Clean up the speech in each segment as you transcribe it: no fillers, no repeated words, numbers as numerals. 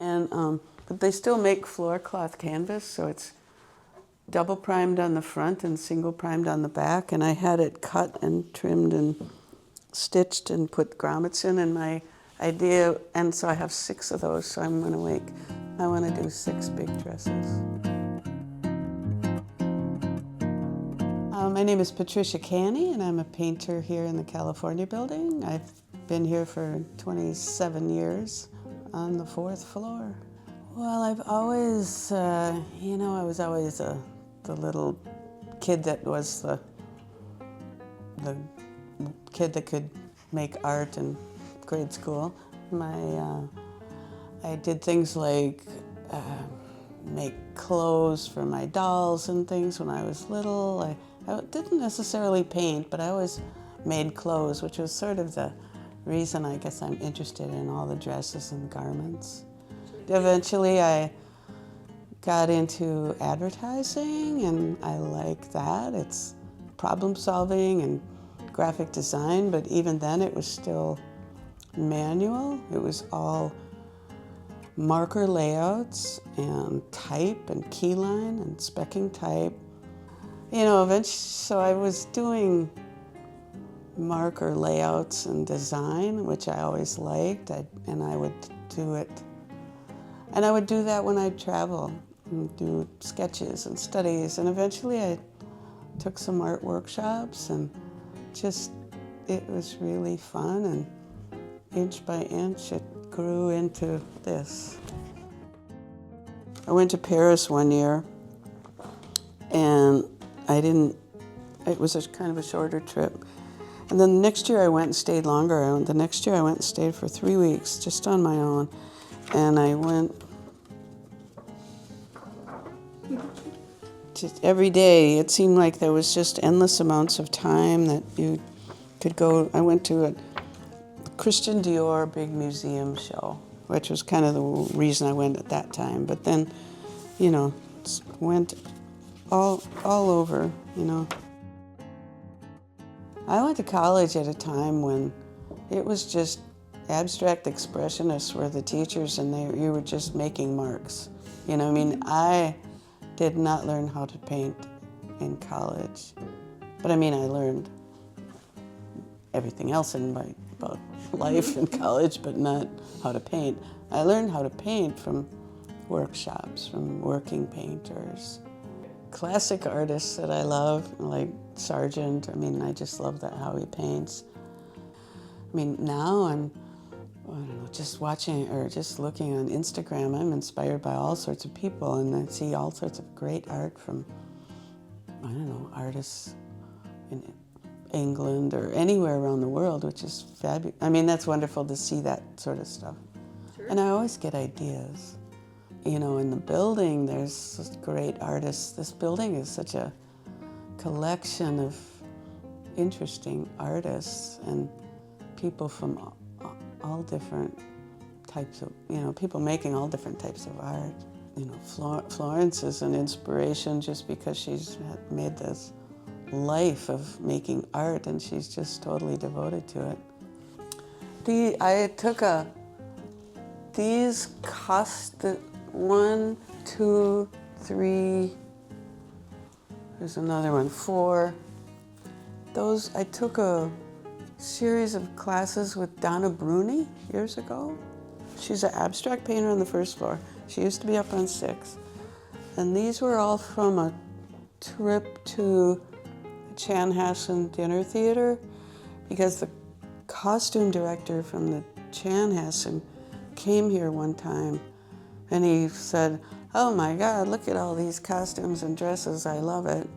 And but they still make floor cloth canvas, so it's double primed on the front and single primed on the back. And I had it cut and trimmed and stitched and put grommets in. And my idea, and so I have 6 of those. So I'm going to I want to do 6 big dresses. My name is Patricia Canney, and I'm a painter here in the California building. I've been here for 27 years on the 4th floor. Well, I've always, I was always the little kid that was the kid that could make art in grade school. I did things like make clothes for my dolls and things when I was little. I didn't necessarily paint, but I always made clothes, which was sort of the reason I guess I'm interested in all the dresses and garments. Eventually I got into advertising, and I like that. It's problem solving and graphic design, but even then it was still manual. It was all marker layouts and type and keyline and specking type. Eventually, so I was doing marker layouts and design, which I always liked, and I would do it. And I would do that when I'd travel and do sketches and studies. And eventually I took some art workshops, and it was really fun. And inch by inch, it grew into this. I went to Paris one year, and it was a kind of a shorter trip. And then the next year I went and stayed longer. The next year I went and stayed for 3 weeks, just on my own. And I went just every day. It seemed like there was just endless amounts of time that you could go. I went to a Christian Dior big museum show, which was kind of the reason I went at that time. But then, went all over, I went to college at a time when it was just abstract expressionists were the teachers, and you were just making marks. I did not learn how to paint in college, but I learned everything else about life in college, but not how to paint. I learned how to paint from workshops, from working painters. Classic artists that I love, like Sargent. I just love how he paints. Now I'm, just watching or just looking on Instagram, I'm inspired by all sorts of people, and I see all sorts of great art from, artists in England or anywhere around the world, which is fabulous. That's wonderful to see that sort of stuff. Sure. And I always get ideas. In the building, there's just great artists. This building is such a collection of interesting artists and people from all different types of, people making all different types of art. Florence is an inspiration just because she's made this life of making art, and she's just totally devoted to it. I took these cost the 1, 2, 3, there's another one, 4. I took a series of classes with Donna Bruni years ago. She's an abstract painter on the 1st floor. She used to be up on 6th. And these were all from a trip to the Chanhassen Dinner Theater, because the costume director from the Chanhassen came here one time, and he said, "Oh my God, look at all these costumes and dresses, I love it."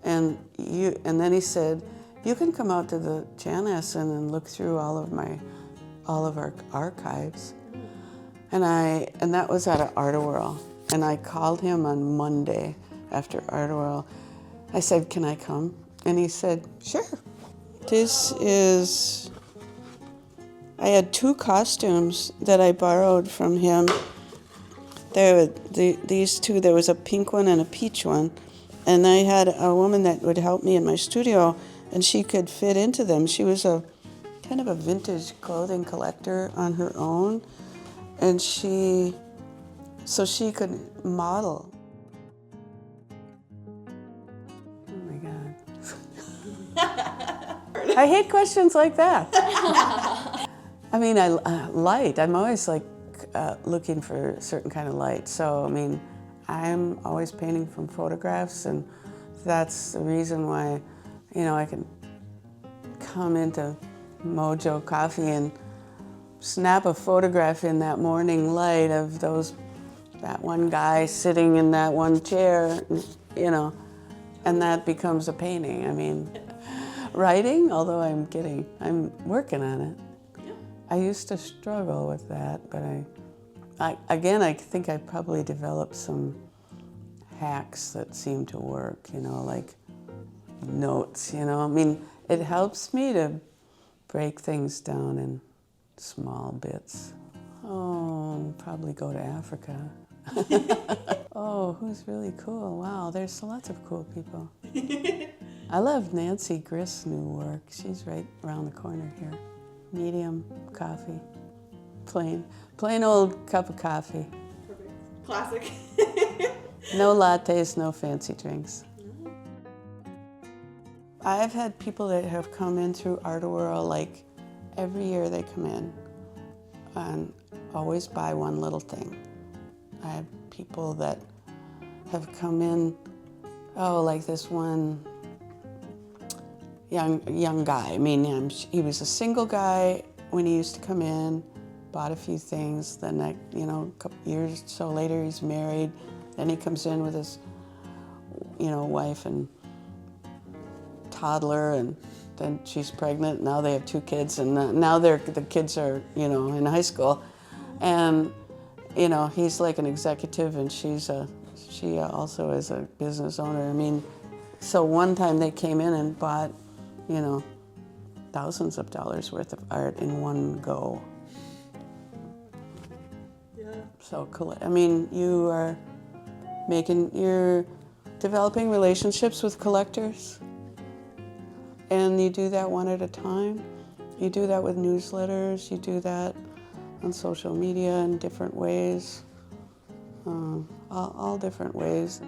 And then he said, "You can come out to the Chanhassen and look through all of our archives." And that was at an Art Whirl. And I called him on Monday after Art Whirl. I said, "Can I come?" And he said, "Sure." I had 2 costumes that I borrowed from him. These 2, there was a pink one and a peach one. And I had a woman that would help me in my studio, and she could fit into them. She was a kind of a vintage clothing collector on her own. And she so she could model. Oh my God. I hate questions like that. I mean, light, I'm always like looking for a certain kind of light. So, I mean, I'm always painting from photographs, and that's the reason why, you know, I can come into Mojo Coffee and snap a photograph in that morning light of that one guy sitting in that one chair, you know, and that becomes a painting. I mean, writing, although I'm working on it. Yeah. I used to struggle with that, but I think I probably developed some hacks that seem to work, you know, like notes, you know. I mean, it helps me to break things down in small bits. Oh, probably go to Africa. Oh, who's really cool? Wow, there's lots of cool people. I love Nancy Grist's new work. She's right around the corner here. Medium coffee. Plain old cup of coffee. Perfect. Classic. No lattes, no fancy drinks. I've had people that have come in through Art World, like every year they come in and always buy one little thing. I have people that have come in, like this one young guy. I mean, he was a single guy when he used to come in, bought a few things, then a couple years or so later he's married, then he comes in with his, wife and toddler, and then she's pregnant, now they have 2 kids, and now the kids are, in high school, and, he's like an executive, and she also is a business owner. I mean, so one time they came in and bought, thousands of dollars worth of art in one go. Yeah. So, I mean, you're developing relationships with collectors, and you do that one at a time. You do that with newsletters, you do that on social media in different ways, all different ways.